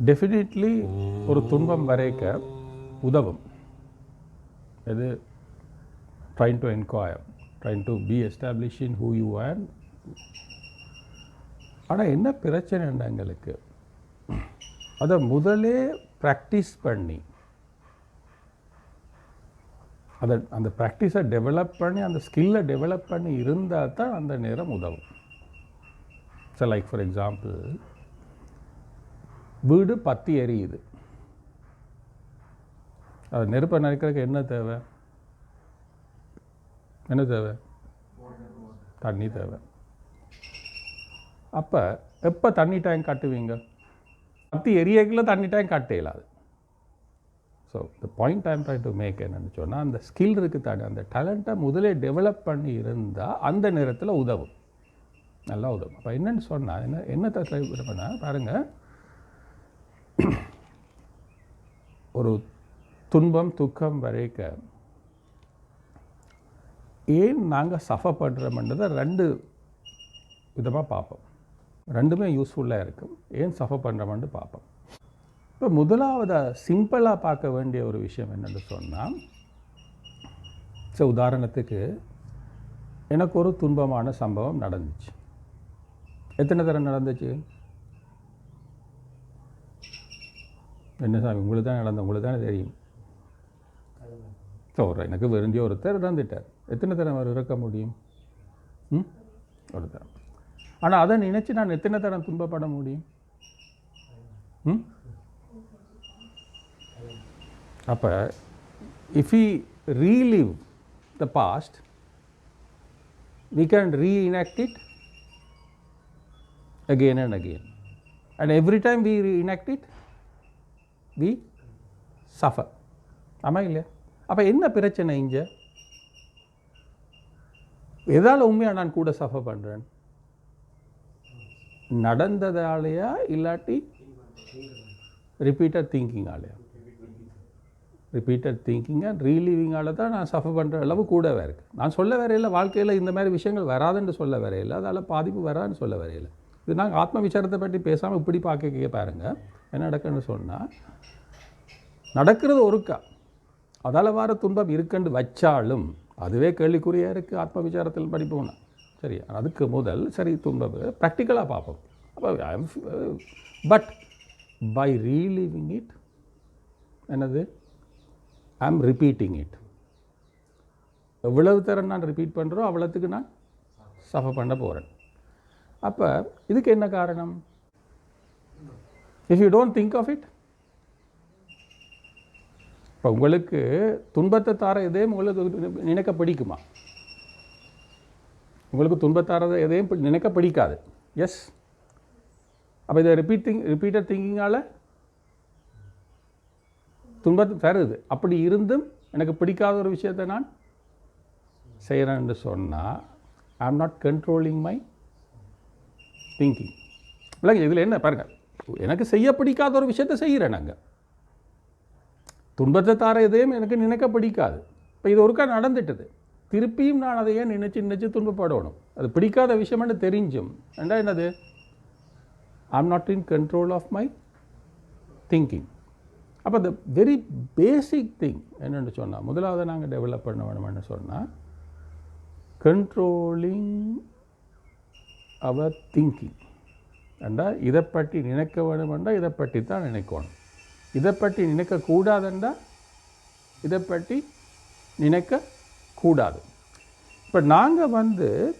Definitely ஒரு துன்பம் வரைக்க உதவும். இது trying to enquire, trying to be establish in who you are. ஆனால் என்ன பிரச்சனைன்னா எங்களுக்கு அதை முதலே ப்ராக்டிஸ் பண்ணி அந்த ப்ராக்டிஸை டெவலப் பண்ணி அந்த ஸ்கில்லை டெவலப் பண்ணி இருந்தால் தான் அந்த நேரம் உதவும். ஸோ லைக் ஃபார் எக்ஸாம்பிள், வீடு பற்றி எரியுது, அது நெருப்பை நினைக்கிறதுக்கு என்ன தேவை? என்ன தேவை? தண்ணி தேவை. அப்போ எப்போ தண்ணி டேங்க் கட்டுவீங்க? பற்றி எரியக்குள்ள தண்ணி டேங்க் கட்ட இயலாது. So the point I'm trying to make என்னன்னு சொன்னால், அந்த ஸ்கில் இருக்குது தானே, அந்த டேலண்ட்டை முதலே டெவலப் பண்ணி இருந்தால் அந்த நேரத்தில் உதவும், நல்லா உதவும். அப்போ என்னென்னு சொன்னால் என்னத்தை ட்ரை பண்ண பாருங்கள், ஒரு துன்பம் துக்கம் வரைக்க ஏன் நாங்கள் சஃபர் பண்ணுறோம்ன்றதை ரெண்டு விதமாக பார்ப்போம். ரெண்டுமே யூஸ்ஃபுல்லாக இருக்கும். ஏன் சஃபர் பண்ணுறோம்னு பார்ப்போம். இப்போ முதலாவதாக சிம்பிளாக பார்க்க வேண்டிய ஒரு விஷயம் என்னென்னு சொன்னால், உதாரணத்துக்கு எனக்கு ஒரு துன்பமான சம்பவம் நடந்துச்சு. எத்தனை தரம் நடந்துச்சு? என்ன சாமி உங்களுக்கு தான் நடந்த, உங்களுக்கு தானே தெரியும். ஸோ எனக்கு வேண்டிய ஒருத்தர் இறந்துட்டார். எத்தனை தரம் அவர் இறக்க முடியும்? ஒரு தரம். ஆனால் அதை நினச்சி நான் எத்தனை தரம் துன்பப்பட முடியும்? அப்போ if we relive the past, we can reenact it again and again, and every time we reenact it we suffer. ஆமா இல்லையா? அப்போ என்ன பிரச்சனை இங்கே? எதால் உண்மையாக நான் கூட சஃபர் பண்ணுறேன்? நடந்ததாலேயா இல்லாட்டி ரிப்பீட்டட் திங்கிங்காலையா? ரிப்பீட்டட் திங்கிங் அண்ட் ரீலிவிங்கால தான் நான் சஃபர் பண்ணுற அளவு கூடவே இருக்குது. நான் சொல்ல வரையில வாழ்க்கையில் இந்த மாதிரி விஷயங்கள் வராதுன்னு சொல்ல வரையில, அதால் பாதிப்பு வராதுன்னு சொல்ல வரையில. இது நாங்கள் ஆத்ம விசாரத்தை பற்றி பேசாமல் இப்படி பார்க்க பாருங்கள் என்ன நடக்குன்னு சொன்னால், நடக்கிறது ஒருக்கா அதால் வர துன்பம் இருக்குன்னு வச்சாலும் அதுவே கேள்விக்குறியாக இருக்குது. ஆத்ம விசாரத்தில் படிப்போம்னா சரி, அதுக்கு முதல் சரி துன்பம் ப்ராக்டிக்கலாக பார்ப்போம். அப்போ பட் பை ரீலிவிங் இட் என்னது, ஐ ஆம் ரிப்பீட்டிங் இட். எவ்வளவு தரம் நான் ரிப்பீட் பண்ணுறோம் அவ்வளோத்துக்கு நான் சஃபர் பண்ண போகிறேன். அப்போ இதுக்கு என்ன காரணம்? If you don't think of it, இப்போ உங்களுக்கு துன்பத்தை தார எதையும் உங்களுக்கு நினைக்க பிடிக்குமா? உங்களுக்கு துன்பத்தாரதை எதையும் நினைக்க பிடிக்காது. எஸ். அப்போ இதை ரிப்பீட்டட் திங்கிங்கால் துன்பத்தை தருது. அப்படி இருந்தும் எனக்கு பிடிக்காத ஒரு விஷயத்தை நான் செய்கிறேன்னு சொன்னால், ஐ am not controlling my thinking. இல்லைங்க, இதில் என்ன பாருங்கள், எனக்கு செய்ய பிடிக்காத ஒரு விஷயத்தை செய்கிறேன். நாங்கள் துன்பத்தை தார எதையும் எனக்கு நினைக்க பிடிக்காது. இப்போ இது ஒருக்கா நடந்துட்டது, திருப்பியும் நான் அதையே நினச்சி துன்பப்படணும். அது பிடிக்காத விஷயம்னு தெரிஞ்சும் ஏண்டா என்னது, I am not in control of my thinking. அப்போ த வெரி பேசிக் திங் என்னென்னு சொன்னால், முதலாவது நாங்கள் டெவலப் பண்ண வேணும்னு சொன்னால், கண்ட்ரோலிங் அவர் திங்கிங். ஏண்டா இதை பற்றி நினைக்க வேணுமெண்டா இதை பற்றி தான் நினைக்கணும். இதை பற்றி நினைக்கக்கூடாதுண்டா இதை பற்றி நினைக்கக்கூடாது. இப்போ நாங்கள்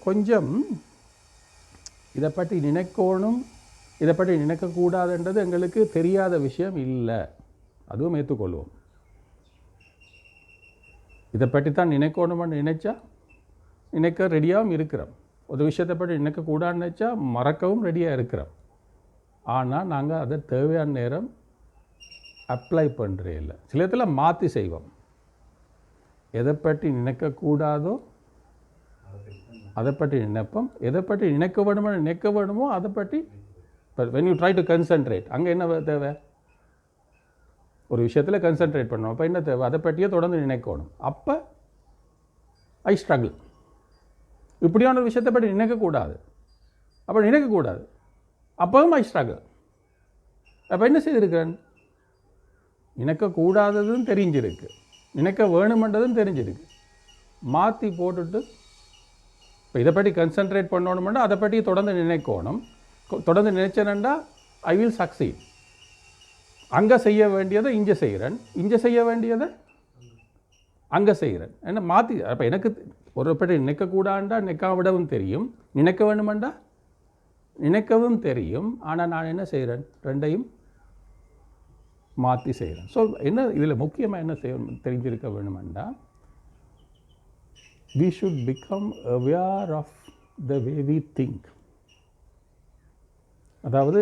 கொஞ்சம் இதை பற்றி நினைக்கணும், இதை பற்றி நினைக்கக்கூடாதுன்றது எங்களுக்கு தெரியாத விஷயம் இல்லை, அதுவும் ஏற்றுக்கொள்வோம். இதை பற்றி தான் நினைக்கணும்னு நினைக்க ரெடியாகவும் இருக்கிறோம். ஒரு விஷயத்தை பற்றி நினைக்கக்கூடாதுன்னு நினச்சா மறக்கவும் ரெடியாக இருக்கிறோம். ஆனால் நாங்கள் அதை தேவையான நேரம் அப்ளை பண்ணுறே இல்லை. சில இடத்துல மாற்றி செய்வோம். எதை பற்றி நினைக்கக்கூடாதோ அதை பற்றி நினைப்போம், எதை பற்றி நினைக்க வேணுமோ அதை பற்றி. when you try to concentrate, அங்கே என்ன தேவை? ஒரு விஷயத்தில் கன்சன்ட்ரேட் பண்ணணும். அப்போ என்ன தேவை? அதை பற்றியே தொடர்ந்து நினைக்கணும். அப்போ ஐ ஸ்ட்ரகிள். இப்படியான ஒரு விஷயத்தை பற்றி நினைக்கக்கூடாது, அப்போ நினைக்கக்கூடாது, அப்பவும் ஐ ஸ்ட்ரகிள். அப்போ என்ன செய்திருக்கிறேன்? நினைக்கக்கூடாததும் தெரிஞ்சிருக்கு, நினைக்க வேணுமென்றதும் தெரிஞ்சிருக்கு. மாற்றி போட்டுட்டு இப்போ இதை பற்றி கன்சன்ட்ரேட் பண்ணணுமெண்டா அதை பற்றி தொடர்ந்து நினைக்கணும். தொடர்ந்து நினைச்சேனண்டா ஐ வில் சக்சீட். அங்கே செய்ய வேண்டியதை இங்கே செய்கிறேன், இங்கே செய்ய வேண்டியதை அங்கே செய்கிறேன். என்ன மாற்றி அப்போ எனக்கு ஒரு பற்றி நினைக்கக்கூடாண்டா நினைக்காவிடவும் தெரியும், நினைக்க வேணுமெண்டா நினைக்கவும் தெரியும். ஆனால் நான் என்ன செய்கிறேன்? ரெண்டையும் மாற்றி செய்கிறேன். ஸோ என்ன இதில் முக்கியமாக என்ன செய்ய தெரிஞ்சிருக்க வேணுமெண்டா, we should become aware of the way we think. அதாவது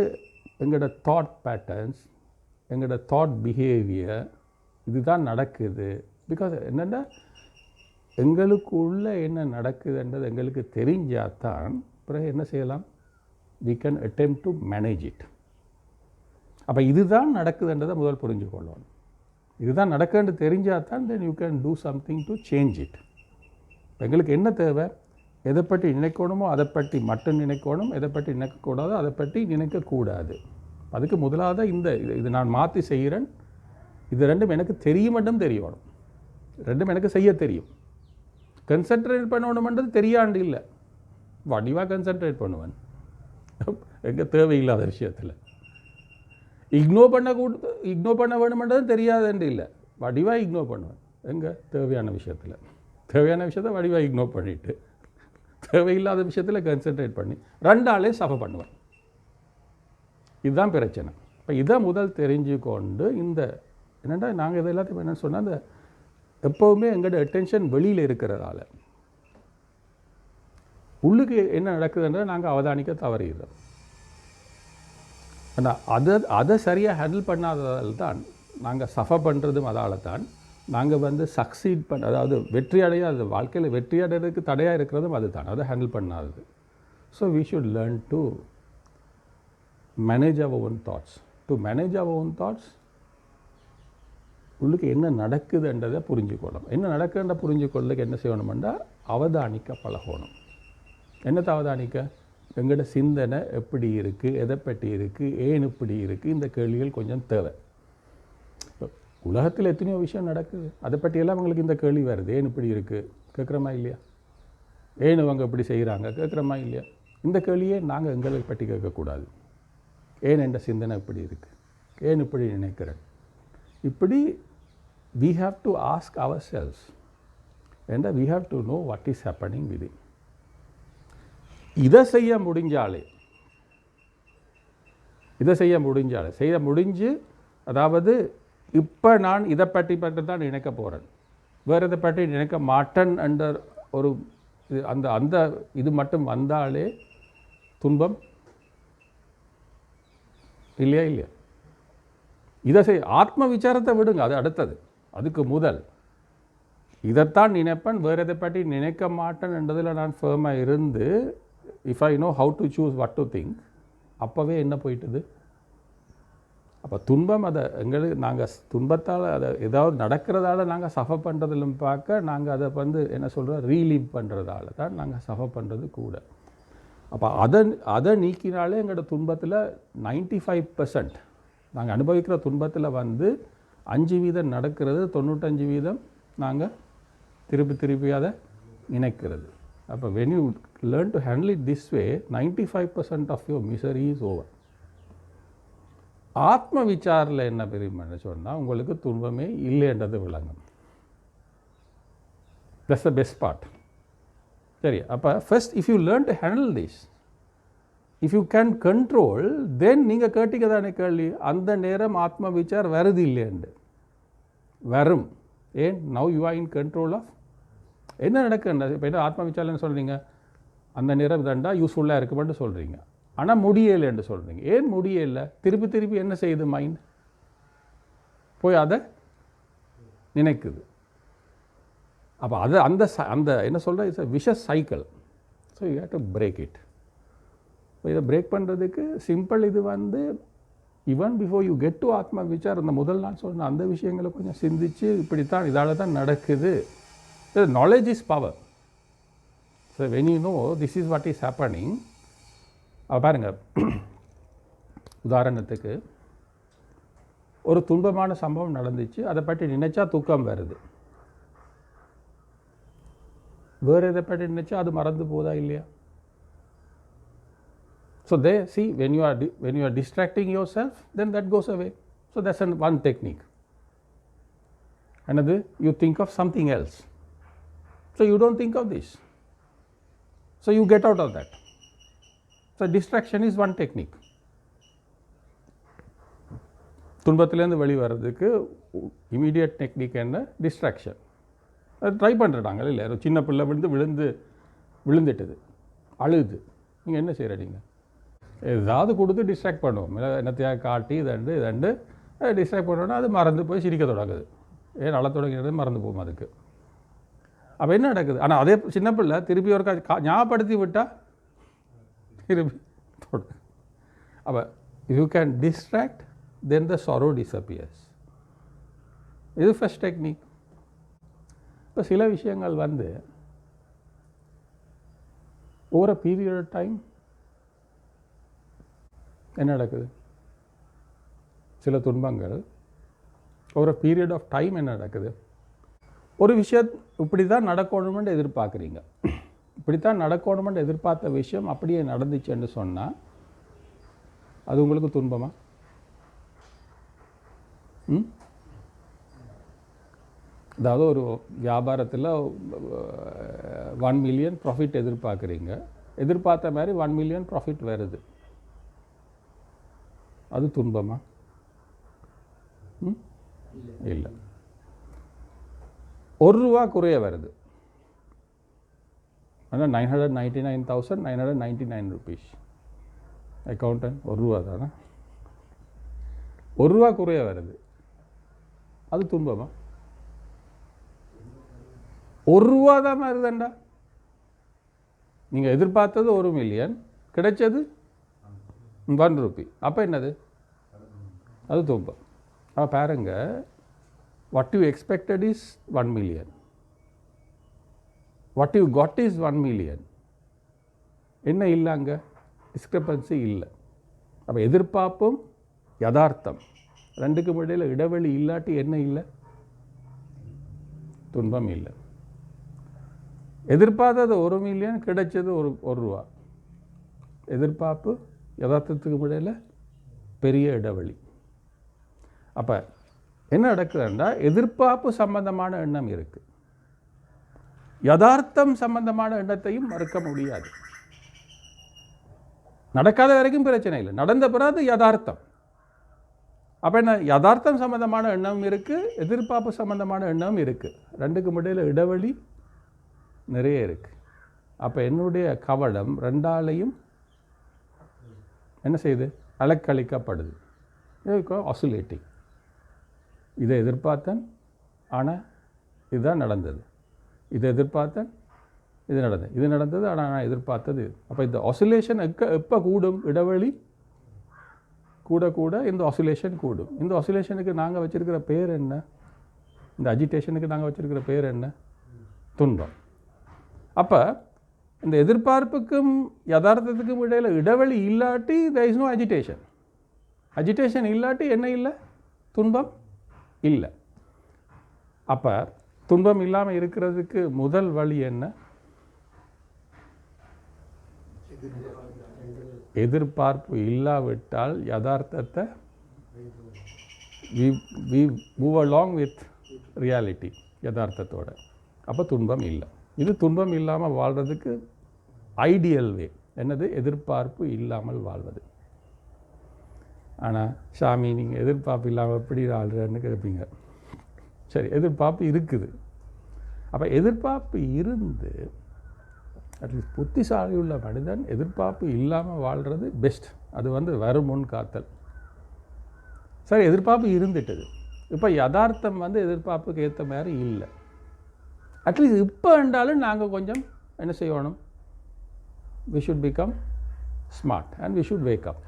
எங்களோட தாட் பேட்டர்ன்ஸ், எங்களோட தாட் பிஹேவியர் இதுதான் நடக்குது. பிகாஸ் என்னென்னா எங்களுக்குள்ள என்ன நடக்குதுன்றது எங்களுக்கு தெரிஞ்சால் தான் பிறகு என்ன செய்யலாம், we can attempt to manage it. அப்போ இதுதான் நடக்குதுன்றதை முதல் புரிஞ்சு கொள்ளணும். இதுதான் நடக்குதுன்னு தெரிஞ்சால் தான் then you can do something to change it. எங்களுக்கு என்ன தேவை? எதை பற்றி நினைக்கணுமோ அதை பற்றி மட்டும் நினைக்கணும், எதை பற்றி நினைக்கக்கூடாதோ அதை பற்றி நினைக்கக்கூடாது. அதுக்கு முதலாவது இது நான் மாற்றி செய்கிறேன், இது ரெண்டும் எனக்கு தெரியுமென்றும் தெரியணும், ரெண்டும் எனக்கு செய்ய தெரியும். கன்சன்ட்ரேட் பண்ணணுமென்றது தெரியாண்டு இல்லை, வடிவாக கன்சன்ட்ரேட் பண்ணுவேன் எங்கே தேவையில்லாத விஷயத்தில். இக்னோர் பண்ண வேணுமென்றதும் தெரியாதுன்னு இல்லை, வடிவாக இக்னோர் பண்ணுவேன் எங்கே தேவையான விஷயத்தில். தேவையான விஷயத்தை வடிவாக இக்னோர் பண்ணிவிட்டு தேவையில்லாத விஷயத்தில் கன்சன்ட்ரேட் பண்ணி ரெண்டாலே சஃபர் பண்ணுவேன். இதுதான் பிரச்சனை. இப்போ இதை முதல் தெரிஞ்சுக்கொண்டு இந்த என்னென்னா நாங்கள் இதை எல்லாத்தையும் என்ன சொன்னால், அந்த எப்போவுமே எங்களோட அட்டென்ஷன் வெளியில் இருக்கிறதால உள்ளுக்கு என்ன நடக்குதுன்றதை நாங்கள் அவதானிக்க தவறிடுறோம். ஆனால் அதை சரியாக ஹேண்டில் பண்ணாததால் தான் நாங்கள் சஃபர் பண்ணுறதும் அதால் தான் நாங்கள் சக்சீட் பண்ண, அதாவது வெற்றி அடைய, அது வாழ்க்கையில் வெற்றி அடைறதுக்கு தடையாக இருக்கிறதும் அது தான், அதை ஹேண்டில் பண்ணாதது. So we should learn to manage our own thoughts. To manage our own thoughts உள்ளுக்கு என்ன நடக்குதுன்றதை புரிஞ்சுக்கொள்ளணும். என்ன நடக்குதுன்ற புரிஞ்சுக்கொள்ளுக்கு என்ன செய்யணுமெண்டா அவதானிக்க பழகணும். என்னத்தை அவதானிக்க? எங்களோட சிந்தனை எப்படி இருக்குது, எதை பற்றி இருக்குது, ஏன் இப்படி இருக்குது, இந்த கேள்விகள் கொஞ்சம் தேவை. உலகத்தில் எத்தனையோ விஷயம் நடக்குது, அதை பற்றியெல்லாம் அவங்களுக்கு இந்த கேள்வி வருது. ஏன் இப்படி இருக்குது கேட்குறோமா இல்லையா? ஏன் இவங்க இப்படி செய்கிறாங்க கேட்குறோமா இல்லையா? இந்த கேள்வியே நாங்கள் எங்களை பற்றி கேட்கக்கூடாது. ஏன் என்ற சிந்தனை இப்படி இருக்குது, ஏன் இப்படி நினைக்கிறேன், இப்படி we have to ask ourselves and we have to know what is happening within. இதை செய்ய முடிஞ்சு அதாவது இப்போ நான் இதை பற்றி தான் நினைக்க போகிறேன், வேறு இதை பற்றி நினைக்க மாட்டேன் என்ற ஒரு அந்த இது மட்டும் வந்தாலே துன்பம் இல்லையா? இதை ஆத்ம விசாரத்தை விடுங்க, அது அடுத்தது. அதுக்கு முதல் இதைத்தான் நினைப்பேன், வேறு எதை பற்றி நினைக்க மாட்டேன் என்றதில் நான் ஃபேமாக இருந்து if I know how to choose what to think, அப்போவே என்ன போயிட்டுது? அப்போ துன்பம் அதை எங்களுக்கு நாங்கள் துன்பத்தால் அதை ஏதாவது நடக்கிறதால நாங்கள் சஃபர் பண்ணுறதிலும் பார்க்க நாங்கள் அதை என்ன சொல்கிறோம், ரீலீவ் பண்ணுறதால தான் நாங்கள் சஃபர் பண்ணுறது கூட. அப்போ அதை நீக்கினாலே எங்களோட துன்பத்தில் 95% நாங்கள் அனுபவிக்கிற துன்பத்தில் 5% நடக்கிறது, 95% நாங்கள் திருப்பி அதை நினைக்கிறது. அப்போ when you learn to handle it this way, 95% of your misery is over. ஆத்ம விசாரில் என்ன பெருமைன்னு சொன்னால் உங்களுக்கு துன்பமே இல்லைன்றது விளங்கும். That's the best part. சரி, அப்போ first if you learn to handle this, if you can control, then நீங்கள் கேட்டிக்க தானே கேள்வி, அந்த நேரம் ஆத்ம விசார் வருது இல்லையண்டு வரும். ஏன்? Now you are in control of என்ன நடக்குன்ற. இப்போ என்ன ஆத்ம விசாரம்னு சொல்கிறீங்க, அந்த நேரம் தண்டா யூஸ்ஃபுல்லாக இருக்குமென்று சொல்கிறீங்க, ஆனால் முடியலைன்னு சொல்கிறீங்க. ஏன் முடியலை? திருப்பி என்ன செய்யுது? மைண்ட் போய் அதை நினைக்குது. அப்போ அது அந்த என்ன சொல்கிற it's a wishes cycle. So you have to break it. இப்போ இதை பிரேக் பண்ணுறதுக்கு சிம்பிள். இது even before you get to ஆத்மா விசார், அந்த முதல் நான் சொன்ன அந்த விஷயங்களை கொஞ்சம் சிந்திச்சு இப்படித்தான் இதால் தான் நடக்குது. Knowledge is power. So when you know this is what is happening. பாருங்கள், உதாரணத்துக்கு ஒரு துன்பமான சம்பவம் நடந்துச்சு, அதை பற்றி நினைச்சா தூக்கம் வருது. வேறு எதை பற்றி நினைச்சா அது மறந்து போதா இல்லையா? So they see when you are distracting yourself, then that goes away. So that's one technique. Another, you think of something else. So you don't think of this. So you get out of that. So distraction is one technique. துன்பத்திலேருந்து வெளிவரதுக்கு immediate technique என்ன? Distraction. அது try பண்ணுறாங்க இல்லை, சின்ன பிள்ளை விழுந்துட்டுது, அழுது, நீங்கள் என்ன செய்கிறீங்க? ஏதாவது கொடுத்து டிஸ்ட்ராக்ட் பண்ணுவோம். என்னத்தையாக காட்டி இதண்டு டிஸ்ட்ராக்ட் பண்ணோன்னா அது மறந்து போய் சிரிக்க தொடங்குது. ஏன் அழ தொடங்கிறது மறந்து போகும் அதுக்கு. அப்போ என்ன நடக்குது? ஆனால் அதே சின்ன பிள்ளை திருப்பி ஒரு ஞாபகப்படுத்தி விட்டால் திருப்பி தொடங்கும். அப்போ you can distract, then the sorrow disappears. இது ஃபர்ஸ்ட் டெக்னிக். இப்போ சில விஷயங்கள் ஓவர் பீரியட் ஆஃப் டைம் என்ன நடக்குது? சில துன்பங்கள் ஓவர் பீரியட் ஆஃப் டைம் என்ன நடக்குது? ஒரு விஷயம் இப்படி தான் நடக்கணுமென்று எதிர்பார்க்குறீங்க, இப்படி தான் நடக்கணுமென்று எதிர்பார்த்த விஷயம் அப்படியே நடந்துச்சுன்னு சொன்னால் அது உங்களுக்கு துன்பமா? அதாவது ஒரு வியாபாரத்தில் 1 மில்லியன் ப்ராஃபிட் எதிர்பார்க்குறீங்க, எதிர்பார்த்த மாதிரி 1 மில்லியன் ப்ராஃபிட் வருது, அது துன்பமா? இல்லை. ₹1 குறைய வருது, ஆனால் 999,999 rupees. அக்கௌண்டன்ட் ₹1 தானே, ₹1 குறைய வருது, அது துன்பமா? ₹1 தான் வருதுண்டா. நீங்கள் எதிர்பார்த்தது 1 மில்லியன், கிடைச்சது 1 ரூபி, அப்போ என்னது? அது துன்பம். அப்போ பாருங்க, what you expected is 1 million, what you got is 1 million. என்ன இல்லை அங்கே? டிஸ்கிரிப்பன்சி இல்லை. அப்போ எதிர்பார்ப்பும் யதார்த்தம் ரெண்டுக்கும் இடையில் இடைவெளி இல்லாட்டி என்ன இல்லை? துன்பம் இல்லை. எதிர்பார்த்தது 1 மில்லியன், கிடைச்சது ₹1. எதிர்பார்ப்பு யதார்த்தத்துக்கு இடையில் பெரிய இடைவெளி. அப்போ என்ன நடக்குதுன்னா, எதிர்பார்ப்பு சம்பந்தமான எண்ணம் இருக்குது, யதார்த்தம் சம்பந்தமான எண்ணத்தையும் மறுக்க முடியாது. நடக்காத வரைக்கும் பிரச்சனை இல்லை, நடந்த பிறகு யதார்த்தம். அப்போ என்ன? யதார்த்தம் சம்பந்தமான எண்ணம் இருக்குது, எதிர்பார்ப்பு சம்பந்தமான எண்ணம் இருக்குது, ரெண்டுக்கும் இடையில் இடைவெளி நிறைய இருக்குது. அப்போ என்னுடைய கவனம் ரெண்டாலையும் என்ன செய்யுது? அலக்களிக்கப்படுது, ஆசிலேட்டிங். இதை எதிர்பார்த்தேன், ஆனால் இதுதான் நடந்தது, இதை எதிர்பார்த்தேன், இது நடந்தது, ஆனால் நான் எதிர்பார்த்தது. அப்போ இந்த ஆசிலேஷன் எப்போ கூடும்? இடைவெளி கூட கூட இந்த ஆசிலேஷன் கூடும். இந்த ஆசிலேஷனுக்கு நாங்கள் வச்சுருக்கிற பேர் என்ன? இந்த அஜிடேஷனுக்கு நாங்கள் வச்சுருக்கிற பேர் என்ன? துன்பம். அப்போ இந்த எதிர்பார்ப்புக்கும் யதார்த்தத்துக்கும் இடையில் இடைவெளி இல்லாட்டி there is no agitation. Agitation இல்லாட்டி என்ன இல்லை? துன்பம் இல்லை. அப்போ துன்பம் இல்லாமல் இருக்கிறதுக்கு முதல் வழி என்ன? எதிர்பார்ப்பு இல்லாவிட்டால் யதார்த்தத்தை we move along with reality, யதார்த்தத்தோட. அப்போ துன்பம் இல்லை. இது துன்பம் இல்லாமல் வாழ்கிறதுக்கு ஐடியல் வே. என்னது? எதிர்பார்ப்பு இல்லாமல் வாழ்வது. ஆனால் சாமி, நீங்கள் எதிர்பார்ப்பு இல்லாமல் எப்படி வாழ்கிறன்னு கேட்பீங்க. சரி, எதிர்பார்ப்பு இருக்குது. அப்போ எதிர்பார்ப்பு இருந்து அட்லீஸ்ட் புத்திசாலி உள்ள மனிதன் எதிர்பார்ப்பு இல்லாமல் வாழ்கிறது பெஸ்ட். அது வரும் முன் காத்தல். சரி, எதிர்பார்ப்பு இருந்துட்டது, இப்போ யதார்த்தம் எதிர்பார்ப்புக்கு ஏற்ற மாதிரி இல்லை. அட்லீஸ்ட் இப்போ என்றாலும் நாங்கள் கொஞ்சம் என்ன செய்யணும்? We should become smart and we should wake up.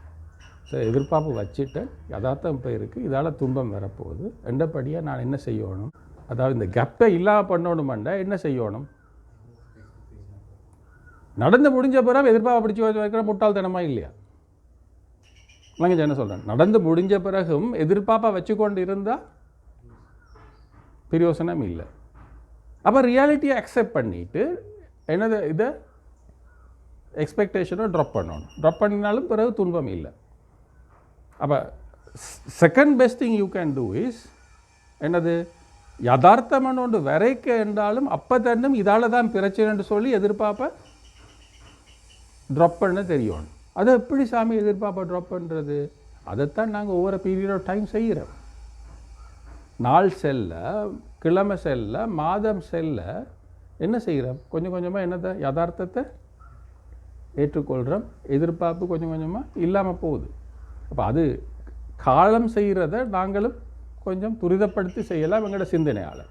சரி, எதிர்பார்ப்பு வச்சுட்டு யதார்த்தம் இப்போ இருக்குது, இதால் துன்பம் வரப்போகுது, ரெண்டபடியாக நான் என்ன செய்யணும்? அதாவது இந்த கேப்பை இல்லாமல் பண்ணணுமெண்டா என்ன செய்யணும்? நடந்து முடிஞ்ச பிறகு எதிர்பார்ப்பு பிடிச்சி வைக்கிற முட்டாள்தனமாக இல்லையா? நான் என்ன சொல்கிறேன், நடந்து முடிஞ்ச பிறகும் எதிர்பார்ப்பாக வச்சு கொண்டு இருந்தால் பிரயோசனம் இல்லை. அப்போ ரியாலிட்டியை அக்செப்ட் பண்ணிவிட்டு என்னது இதை எக்ஸ்பெக்டேஷனை ட்ராப் பண்ணணும். ட்ராப் பண்ணினாலும் பிறகு துன்பம் இல்லை. அப்போ second best thing you can do is என்னது, யதார்த்தமான ஒன்று வரைக்க என்றாலும் அப்போ தன்னும் இதால் தான் பிரச்சனைன்னு சொல்லி எதிர்பார்ப்ப ட்ராப் பண்ண தெரியணும். அதை எப்படி சாமி எதிர்பார்ப்ப ட்ராப் பண்ணுறது? அதைத்தான் நாங்கள் ஒவ்வொரு பீரியட் ஆஃப் டைம் செய்கிறோம். நாள் செல்ல, கிழமை செல்ல, மாதம் செல்ல என்ன செய்கிறோம், கொஞ்சம் கொஞ்சமாக என்னத்தை யதார்த்தத்தை ஏற்றுக்கொள்கிறோம். எதிர்பார்ப்பு கொஞ்சம் கொஞ்சமாக இல்லாமல் போகுது. அப்போ அது காலம் செய்கிறத நாங்களும் கொஞ்சம் துரிதப்படுத்தி செய்யலாம் எங்களோட சிந்தனையால்.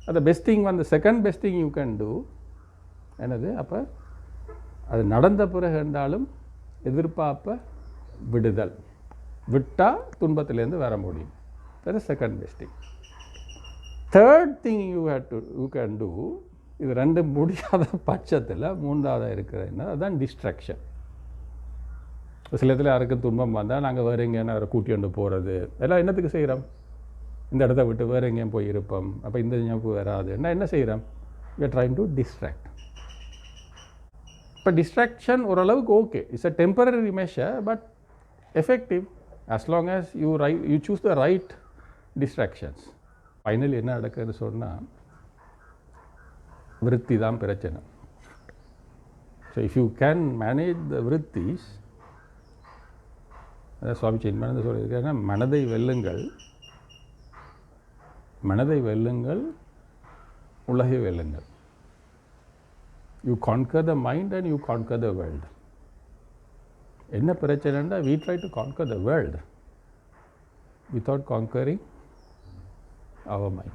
அது பெஸ்ட் திங் வந்து second best thing you can do என்னது, அப்போ அது நடந்த பிறகு என்றாலும் எதிர்பார்ப்பை விடுதல், விட்டால் துன்பத்திலேருந்து வர முடியும். That is second best thing. Third thing you can do, இது ரெண்டு முடியாத பட்சத்தில் மூன்றாவதாக இருக்கிறதுனா அதுதான் டிஸ்ட்ராக்ஷன். சில இடத்துல யாருக்கும் துன்பம் வந்தால் நாங்கள் வேறு எங்கேயான வேறு கூட்டி கொண்டு போகிறது, எல்லாம் என்னத்துக்கு செய்கிறோம், இந்த இடத்த விட்டு வேறு எங்கேயும் போய் இருப்போம், அப்போ இந்த ஞாபகம் வராது. என்ன செய்கிறோம், we are trying to distract. இப்போ டிஸ்ட்ராக்ஷன் ஓரளவுக்கு okay, it's a temporary measure but effective as long as you choose the right distractions. Finally என்ன நடக்குதுன்னு சொன்னால் விருத்தி தான் பிரச்சனை. So if you can manage the விருத்திஸ், அதான் சுவாமி சின்மனந்த சொல்லியிருக்காருன்னா, மனதை வெல்லுங்கள், மனதை வெல்லுங்கள், உலகை வெல்லுங்கள். You conquer the mind and you conquer the world. என்ன பிரச்சனைன்னா, we try to conquer the world without conquering our mind.